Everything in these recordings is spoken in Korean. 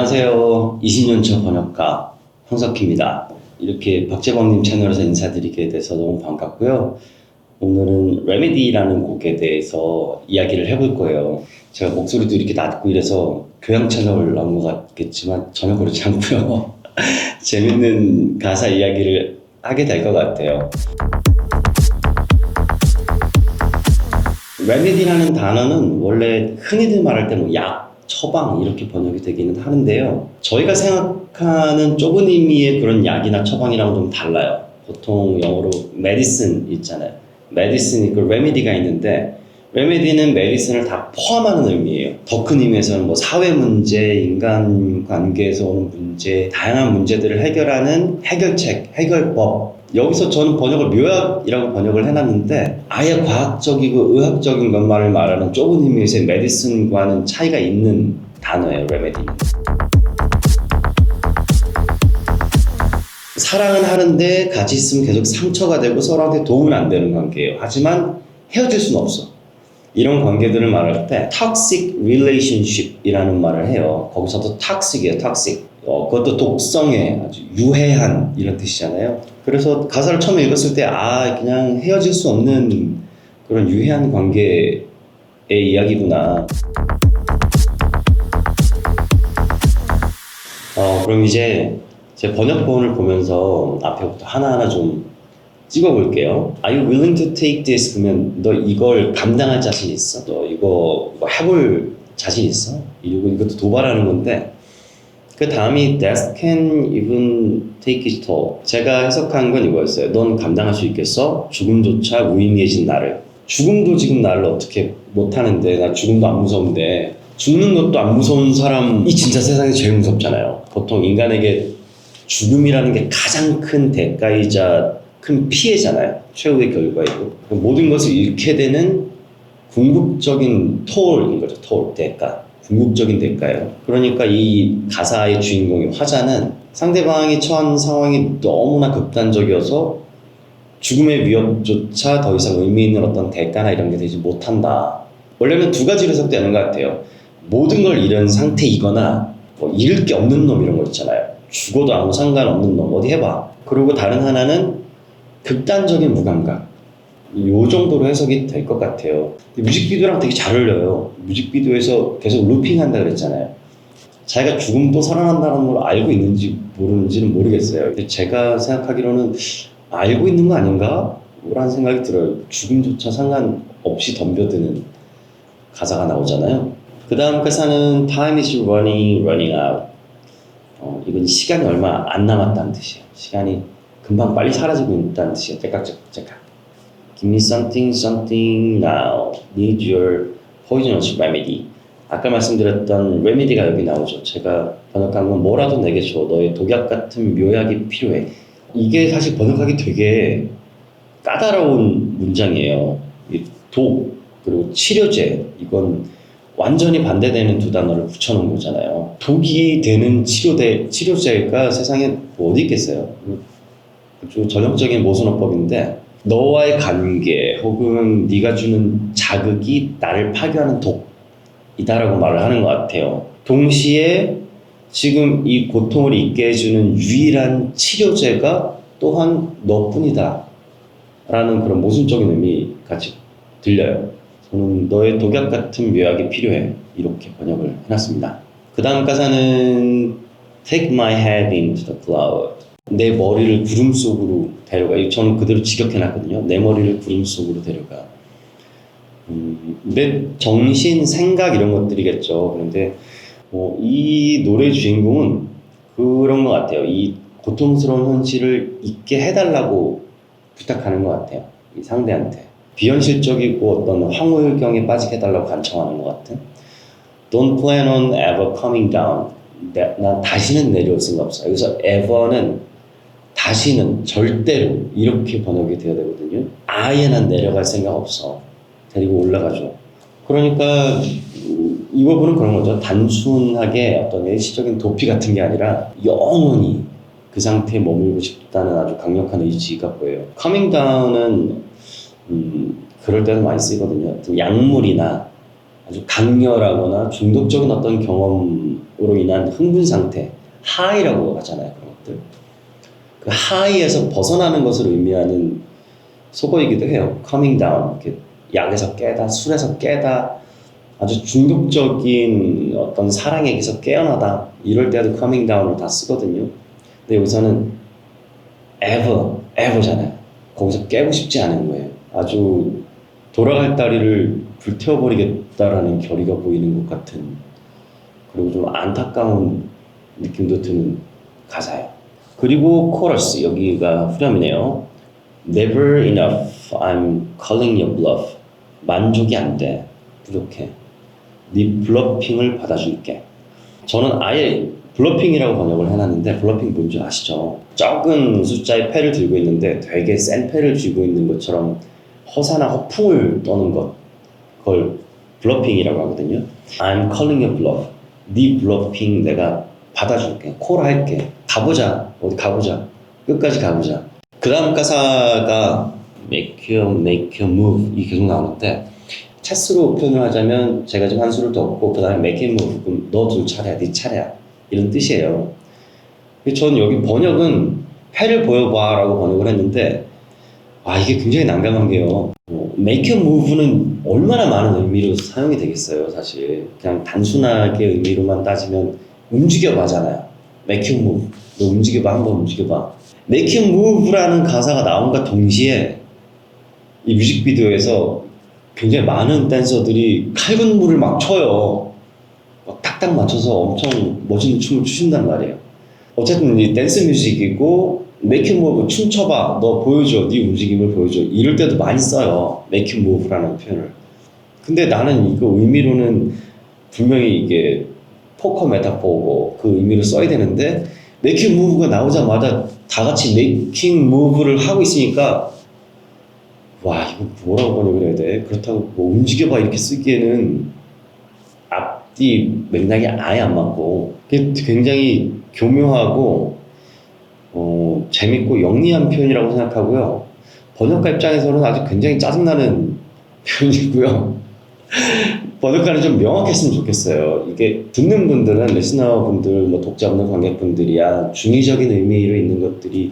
안녕하세요. 20년 차 번역가 황석희입니다. 이렇게 박재범님 채널에서 인사드리게 돼서 너무 반갑고요. 오늘은 레미디라는 곡에 대해서 이야기를 해볼 거예요. 제가 목소리도 이렇게 낮고 이래서 교양 채널 나온 것 같겠지만 전혀 그렇지 않고요. 재밌는 가사 이야기를 하게 될 것 같아요. 레미디라는 단어는 원래 흔히들 말할 때 약, 처방 이렇게 번역이 되기는 하는데요. 저희가 생각하는 좁은 의미의 그런 약이나 처방이랑은 좀 달라요. 보통 영어로 medicine 있잖아요. medicine 있고 remedy가 있는데 remedy는 medicine을 다 포함하는 의미예요. 더 큰 의미에서는 뭐 사회 문제, 인간 관계에서 오는 문제, 다양한 문제들을 해결하는 해결책, 해결법. 여기서 저는 번역을 묘약이라고 번역을 해놨는데 아예 과학적이고 의학적인 것만을 말하는 좁은 의미에서의 메디슨과는 차이가 있는 단어예요. 레메디. 사랑은 하는데 같이 있으면 계속 상처가 되고 서로한테 도움은 안 되는 관계예요. 하지만 헤어질 수는 없어. 이런 관계들을 말할 때 toxic relationship이라는 말을 해요. 거기서도 toxic이에요. toxic. 그것도 독성의 아주 유해한 이런 뜻이잖아요. 그래서 가사를 처음 읽었을 때 그냥 헤어질 수 없는 그런 유해한 관계의 이야기구나. 그럼 이제 제 번역본을 보면서 앞에부터 하나하나 좀 찍어볼게요. Are you willing to take this? 그러면 너 이걸 감당할 자신 있어? 너 이거 해볼 자신 있어? 이것도 도발하는 건데 그 다음이 Death can even take its toll. 제가 해석한 건 이거였어요. 넌 감당할 수 있겠어? 죽음조차 무의미해진 나를. 죽음도 지금 나를 어떻게 못하는데 나 죽음도 안 무서운데 죽는 것도 안 무서운 사람이 진짜 세상에 제일 무섭잖아요. 보통 인간에게 죽음이라는 게 가장 큰 대가이자 큰 피해잖아요. 최후의 결과이고 모든 것을 잃게 되는 궁극적인 톨인 거죠. 톨, 대가. 궁극적인 대가예요. 그러니까 이 가사의 주인공이 화자는 상대방이 처한 상황이 너무나 극단적이어서 죽음의 위협조차 더 이상 의미 있는 어떤 대가나 이런 게 되지 못한다. 원래는 두 가지로 해석되는 것 같아요. 모든 걸 잃은 상태이거나 잃을 게 없는 놈 이런 거 있잖아요. 죽어도 아무 상관없는 놈 어디 해봐. 그리고 다른 하나는 극단적인 무감각. 요 정도로 해석이 될 것 같아요. 뮤직비디오랑 되게 잘 어울려요. 뮤직비디오에서 계속 루핑한다 그랬잖아요. 자기가 죽음 또 살아난다는 걸 알고 있는지 모르는지는 모르겠어요. 근데 제가 생각하기로는 알고 있는 거 아닌가? 라는 생각이 들어요. 죽음조차 상관없이 덤벼드는 가사가 나오잖아요. 그 다음 가사는 Time is running out. 이건 시간이 얼마 안 남았다는 뜻이에요. 시간이 금방 빨리 사라지고 있다는 뜻이에요. 째깍째깍. Give me something now. Need your poisonous remedy. 아까 말씀드렸던 remedy가 여기 나오죠. 제가 번역한 건 뭐라도 내게 줘. 너의 독약 같은 묘약이 필요해. 이게 사실 번역하기 되게 까다로운 문장이에요. 독 그리고 치료제 이건 완전히 반대되는 두 단어를 붙여놓은 거잖아요. 독이 되는 치료제가 세상에 어디 있겠어요. 아주 전형적인 모순어법인데 너와의 관계 혹은 네가 주는 자극이 나를 파괴하는 독이다라고 말을 하는 것 같아요. 동시에 지금 이 고통을 잊게 해주는 유일한 치료제가 또한 너뿐이다 라는 그런 모순적인 의미 같이 들려요. 저는 너의 독약 같은 묘약이 필요해 이렇게 번역을 해놨습니다. 그 다음 가사는 Take my head into the cloud. 내 머리를 구름 속으로 데려가. 저는 그대로 직역해놨거든요. 내 머리를 구름 속으로 데려가. 내 정신, 생각 이런 것들이겠죠. 그런데 이 노래의 주인공은 그런 것 같아요. 이 고통스러운 현실을 잊게 해달라고 부탁하는 것 같아요. 이 상대한테. 비현실적이고 어떤 황홀경에 빠지게 해달라고 간청하는 것 같은. Don't plan on ever coming down. 난 다시는 내려올 생각 없어. 여기서 ever는 다시는 절대로 이렇게 번역이 되어야 되거든요. 아예 난 내려갈 생각 없어. 데리고 올라가죠. 그러니까 이 부분은 그런 거죠. 단순하게 어떤 일시적인 도피 같은 게 아니라 영원히 그 상태에 머물고 싶다는 아주 강력한 의지가 보여요. Coming down은 그럴 때도 많이 쓰이거든요. 약물이나 아주 강렬하거나 중독적인 어떤 경험을 인한 흥분 상태, 하이라고 하잖아요. 그런 것들. 그 하이에서 벗어나는 것을 의미하는 속어이기도 해요. coming down. 이렇게 약에서 깨다, 술에서 깨다, 아주 중독적인 어떤 사랑에게서 깨어나다. 이럴 때도 coming down을 다 쓰거든요. 근데 여기서는 ever잖아요. 거기서 깨고 싶지 않은 거예요. 아주 돌아갈 다리를 불태워버리겠다라는 결의가 보이는 것 같은, 그리고 좀 안타까운 느낌도 드는 가사예요. 그리고 코러스, 여기가 후렴이네요. Never enough, I'm calling your bluff. 만족이 안 돼, 부족해. 네 블러핑을 받아줄게. 저는 아예 블러핑이라고 번역을 해놨는데, 블러핑 뭔지 아시죠? 적은 숫자의 패를 들고 있는데 되게 센 패를 쥐고 있는 것처럼 허사나 허풍을 떠는 것, 그걸 블러핑이라고 하거든요. I'm calling you bluff. 네 블러핑 내가 받아줄게. 콜할게. 가보자. 어디 가보자. 끝까지 가보자. 그 다음 가사가 make you move 이 계속 나오는데, 체스로 표현을 하자면 제가 지금 한 수를 더 얻고 그 다음에 make you move, 그럼 너 둘 차례야, 네 차례야, 이런 뜻이에요. 저는 여기 번역은 패를 보여봐 라고 번역을 했는데, 이게 굉장히 난감한 게요. make you move는 얼마나 많은 의미로 사용이 되겠어요. 사실 그냥 단순하게 의미로만 따지면 움직여봐잖아요. make you move, 너 움직여봐, 한번 움직여봐. make you move라는 가사가 나온과 동시에 이 뮤직비디오에서 굉장히 많은 댄서들이 칼군무를 막 쳐요. 막 딱딱 맞춰서 엄청 멋있는 춤을 추신단 말이에요. 어쨌든 이 댄스 뮤직이고 make you move, 춤춰봐, 너 보여줘, 네 움직임을 보여줘, 이럴 때도 많이 써요, make you move라는 표현을. 근데 나는 이거 의미로는 분명히 이게 포커 메타포고 그 의미를 써야 되는데, make you move가 나오자마자 다 같이 making move를 하고 있으니까, 와, 이거 뭐라고 번역을 해야 돼? 그렇다고 뭐 움직여봐 이렇게 쓰기에는 앞뒤 맥락이 아예 안 맞고, 굉장히 교묘하고 재밌고 영리한 표현이라고 생각하고요. 번역가 입장에서는 아주 굉장히 짜증나는 표현이고요. 번역가는 좀 명확했으면 좋겠어요. 이게 듣는 분들은, 리스너 분들, 뭐 독자분들, 관객분들이야 중의적인 의미로 있는 것들이,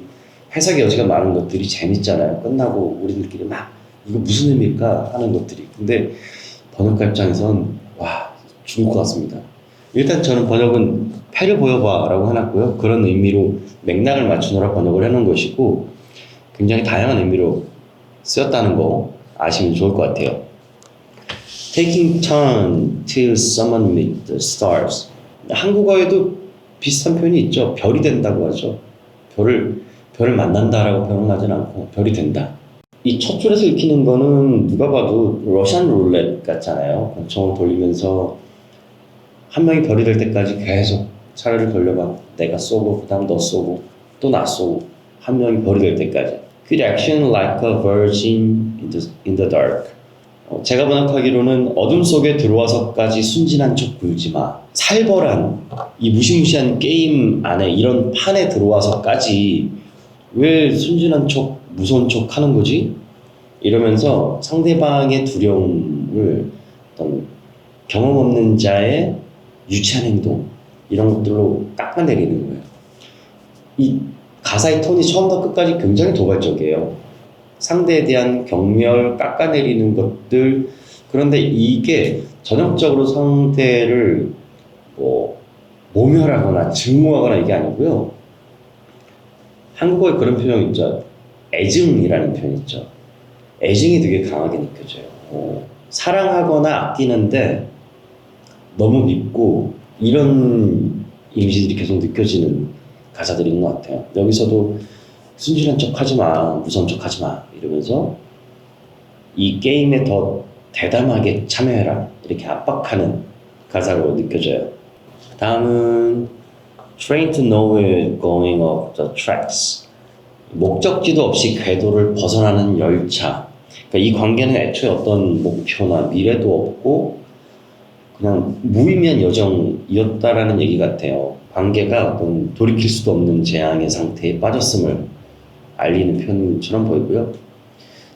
해석의 여지가 많은 것들이 재밌잖아요. 끝나고 우리들끼리 막 이거 무슨 의미일까 하는 것들이. 근데 번역가 입장에선 와, 죽을 것 같습니다. 일단 저는 번역은 패를 보여봐 라고 해놨고요. 그런 의미로 맥락을 맞추느라 번역을 해놓은 것이고, 굉장히 다양한 의미로 쓰였다는 거 아시면 좋을 것 같아요. Taking turn till someone meet the stars. 한국어에도 비슷한 표현이 있죠. 별이 된다고 하죠. 별을 만난다라고 표현하진 않고 별이 된다. 이 첫 줄에서 읽히는 거는 누가 봐도 러시안 룰렛 같잖아요. 권총을 돌리면서 한 명이 별이 될 때까지 계속 차례를 돌려봐. 내가 쏘고, 그 다음 너 쏘고, 또 나 쏘고, 한 명이 별이 될 때까지. Good action like a virgin in the dark. 제가 번역하기로는 어둠 속에 들어와서까지 순진한 척 굴지 마. 살벌한 이 무시무시한 게임 안에, 이런 판에 들어와서까지 왜 순진한 척, 무서운 척 하는 거지? 이러면서 상대방의 두려움을 어떤 경험 없는 자의 유치한 행동, 이런 것들로 깎아내리는 거예요. 이 가사의 톤이 처음부터 끝까지 굉장히 도발적이에요. 상대에 대한 경멸, 깎아내리는 것들. 그런데 이게 전형적으로 상대를 모멸하거나 증오하거나 이게 아니고요. 한국어에 그런 표현 있죠. 애증이라는 표현 있죠. 애증이 되게 강하게 느껴져요. 사랑하거나 아끼는데 너무 밉고, 이런 이미지들이 계속 느껴지는 가사들인 것 같아요. 여기서도 순진한 척 하지 마, 무서운 척 하지 마, 이러면서 이 게임에 더 대담하게 참여해라, 이렇게 압박하는 가사로 느껴져요. 다음은 Train to nowhere going off the tracks. 목적지도 없이 궤도를 벗어나는 열차. 그러니까 이 관계는 애초에 어떤 목표나 미래도 없고 그냥 무의미한 여정이었다라는 얘기 같아요. 관계가 어떤 돌이킬 수도 없는 재앙의 상태에 빠졌음을 알리는 표현처럼 보이고요.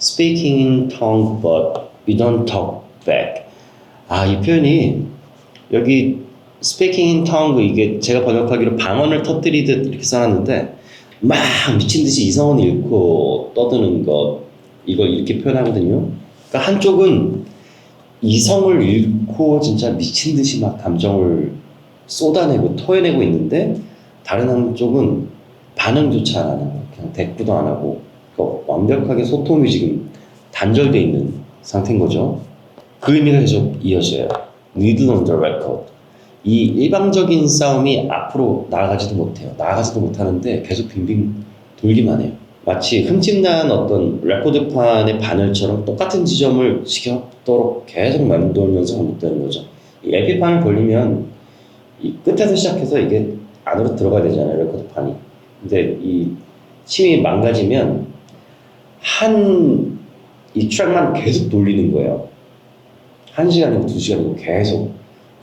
Speaking in tongue but we don't talk back. 이 표현이 여기 speaking in tongue 이게 제가 번역하기로 방언을 터뜨리듯 이렇게 써놨는데 막 미친 듯이 이성을 잃고 떠드는 것 이걸 이렇게 표현하거든요. 그러니까 한쪽은 이성을 잃고 진짜 미친 듯이 막 감정을 쏟아내고 토해내고 있는데 다른 한쪽은 반응조차 안 하는 거, 그냥 대꾸도 안 하고 그러니까 완벽하게 소통이 지금 단절돼 있는 상태인 거죠. 그 의미가 계속 이어져요. Needle on the record. 이 일방적인 싸움이 앞으로 나아가지도 못해요. 나아가지도 못하는데 계속 빙빙 돌기만 해요. 마치 흠집난 어떤 레코드판의 바늘처럼 똑같은 지점을 지겹도록 계속 맴돌면서 반복되는 거죠. 이 LP판을 벌리면 이 끝에서 시작해서 이게 안으로 들어가야 되잖아요, 레코드판이. 근데 이 침이 망가지면 이 트랙만 계속 돌리는 거예요. 1시간이고 2시간이고 계속.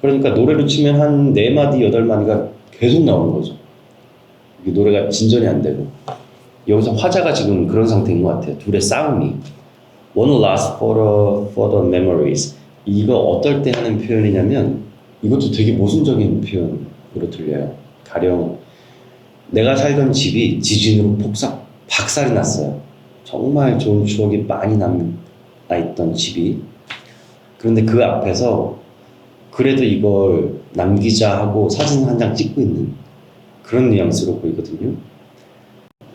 그러니까 노래로 치면 한 4마디, 8마디가 계속 나오는 거죠. 이게 노래가 진전이 안 되고. 여기서 화자가 지금 그런 상태인 것 같아요. 둘의 싸움이. One last for the memories. 이거 어떨 때 하는 표현이냐면 이것도 되게 모순적인 표현으로 들려요. 가령 내가 살던 집이 지진으로 박살이 났어요. 정말 좋은 추억이 많이 남아있던 집이. 그런데 그 앞에서 그래도 이걸 남기자 하고 사진 한 장 찍고 있는 그런 뉘앙스로 보이거든요.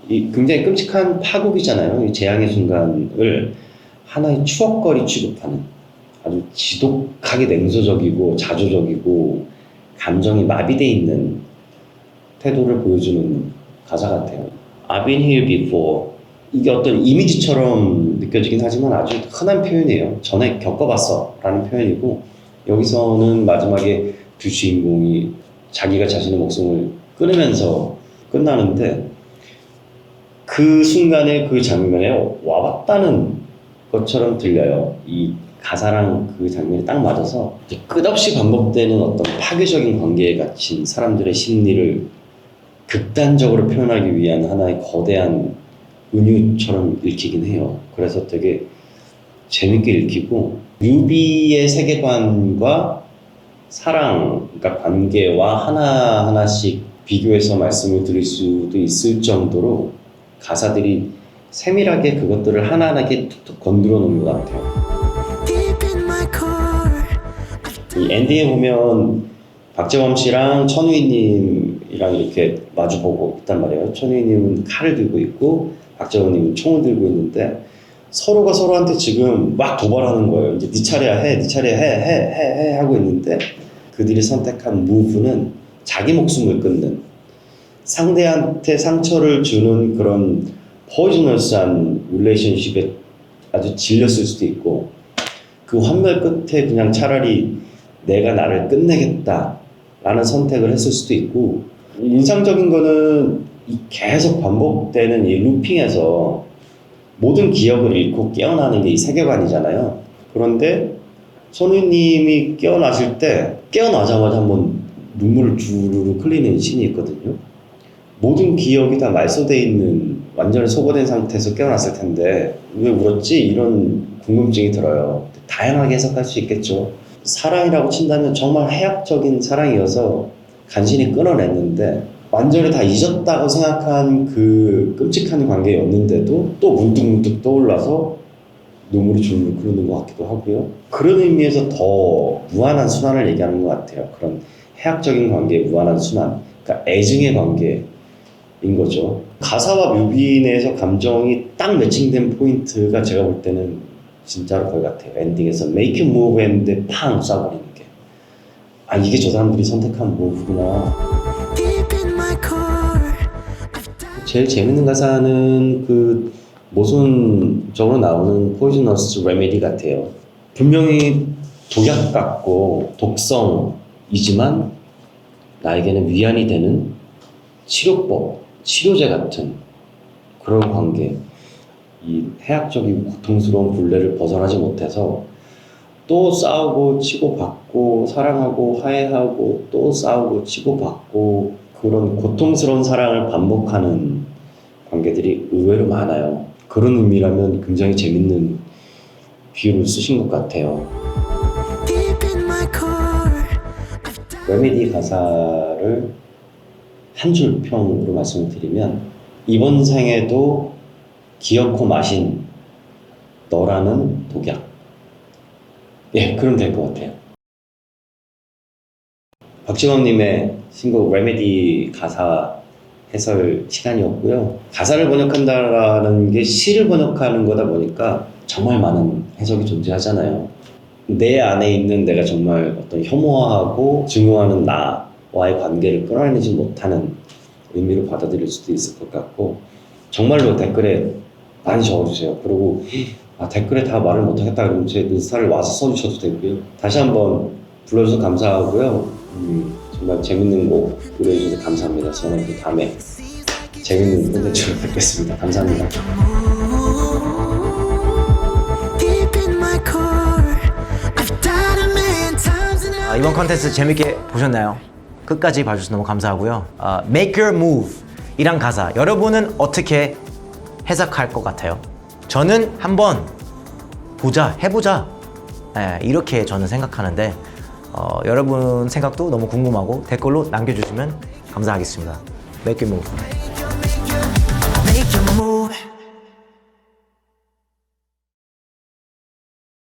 이 굉장히 끔찍한 파국이잖아요. 이 재앙의 순간을 하나의 추억거리 취급하는 아주 지독하게 냉소적이고 자조적이고 감정이 마비돼 있는 태도를 보여주는 가사 같아요. I've been here before. 이게 어떤 이미지처럼 느껴지긴 하지만 아주 흔한 표현이에요. 전에 겪어봤어 라는 표현이고 여기서는 마지막에 두 주인공이 자기가 자신의 목숨을 끊으면서 끝나는데 그 순간에 그 장면에 와봤다는 것처럼 들려요. 이 가사랑 그 장면이 딱 맞아서 끝없이 반복되는 어떤 파괴적인 관계에 갇힌 사람들의 심리를 극단적으로 표현하기 위한 하나의 거대한 은유처럼 읽히긴 해요. 그래서 되게 재밌게 읽히고 뮤비의 세계관과 사랑, 그러니까 관계와 하나하나씩 비교해서 말씀을 드릴 수도 있을 정도로 가사들이 세밀하게 그것들을 하나하나 툭툭 건드려 놓은 것 같아요. 이 엔딩에 보면 박재범 씨랑 천우희님이랑 이렇게 마주보고 있단 말이에요. 천우희님은 칼을 들고 있고 박재범님은 총을 들고 있는데 서로가 서로한테 지금 막 도발하는 거예요. 이제 네 차례야 해, 네 차례야 해 하고 있는데 그들이 선택한 무브는 자기 목숨을 끊는 상대한테 상처를 주는 그런 포이즈너스한 릴레이션십에 아주 질렸을 수도 있고 그 환멸 끝에 그냥 차라리 내가 나를 끝내겠다 라는 선택을 했을 수도 있고 인상적인 거는 계속 반복되는 이 루핑에서 모든 기억을 잃고 깨어나는 게 이 세계관이잖아요. 그런데 손우님이 깨어나실 때 깨어나자마자 한번 눈물을 주르륵 흘리는 씬이 있거든요. 모든 기억이 다 말소돼 있는 완전히 소거된 상태에서 깨어났을 텐데 왜 울었지? 이런 궁금증이 들어요. 다양하게 해석할 수 있겠죠. 사랑이라고 친다면 정말 해악적인 사랑이어서 간신히 끊어냈는데 완전히 다 잊었다고 생각한 그 끔찍한 관계였는데도 또 문득문득 떠올라서 눈물이 줄줄 흐르는 것 같기도 하고요. 그런 의미에서 더 무한한 순환을 얘기하는 것 같아요. 그런 해악적인 관계의 무한한 순환, 그러니까 애증의 관계인 거죠. 가사와 뮤비 내에서 감정이 딱 매칭된 포인트가 제가 볼 때는 진짜로 그거 같아요. 엔딩에서 make a move 했는데 팡 쏴버리는 게. 아 이게 저 사람들이 선택한 무브구나. 제일 재밌는 가사는 그 모순적으로 나오는 포이즈너스 레메디 같아요. 분명히 독약 같고 독성이지만 나에게는 위안이 되는 치료법, 치료제 같은 그런 관계. 이 해악적이고 고통스러운 굴레를 벗어나지 못해서 또 싸우고 치고받고 사랑하고 화해하고 또 싸우고 치고받고 그런 고통스러운 사랑을 반복하는 관계들이 의외로 많아요. 그런 의미라면 굉장히 재밌는 비유를 쓰신 것 같아요. 레메디 가사를 한 줄 평으로 말씀을 드리면 이번 생에도 기어코 마신 너라는 독약. 예, 그럼 될 것 같아요. 박지원님의 신곡 레메디 가사 해설 시간이었고요. 가사를 번역한다라는 게 시를 번역하는 거다 보니까 정말 많은 해석이 존재하잖아요. 내 안에 있는 내가 정말 어떤 혐오하고 증오하는 나와의 관계를 끌어내지 못하는 의미로 받아들일 수도 있을 것 같고, 정말로 댓글에 많이 적어주세요. 그리고 댓글에 다 말을 못하겠다 그러면 제 인스타를 와서 써주셔도 되고요. 다시 한번 불러주셔서 감사하고요. 정말 재밌는 곡 노래해주셔서 감사합니다. 저는 또 다음에 재밌는 콘텐츠로 뵙겠습니다. 감사합니다. 이번 컨텐츠 재밌게 보셨나요? 끝까지 봐주셔서 너무 감사하고요. Make your move 이란 가사 여러분은 어떻게 해석할 것 같아요? 저는 한번 해보자 이렇게 저는 생각하는데 여러분 생각도 너무 궁금하고 댓글로 남겨주시면 감사하겠습니다. Make your move.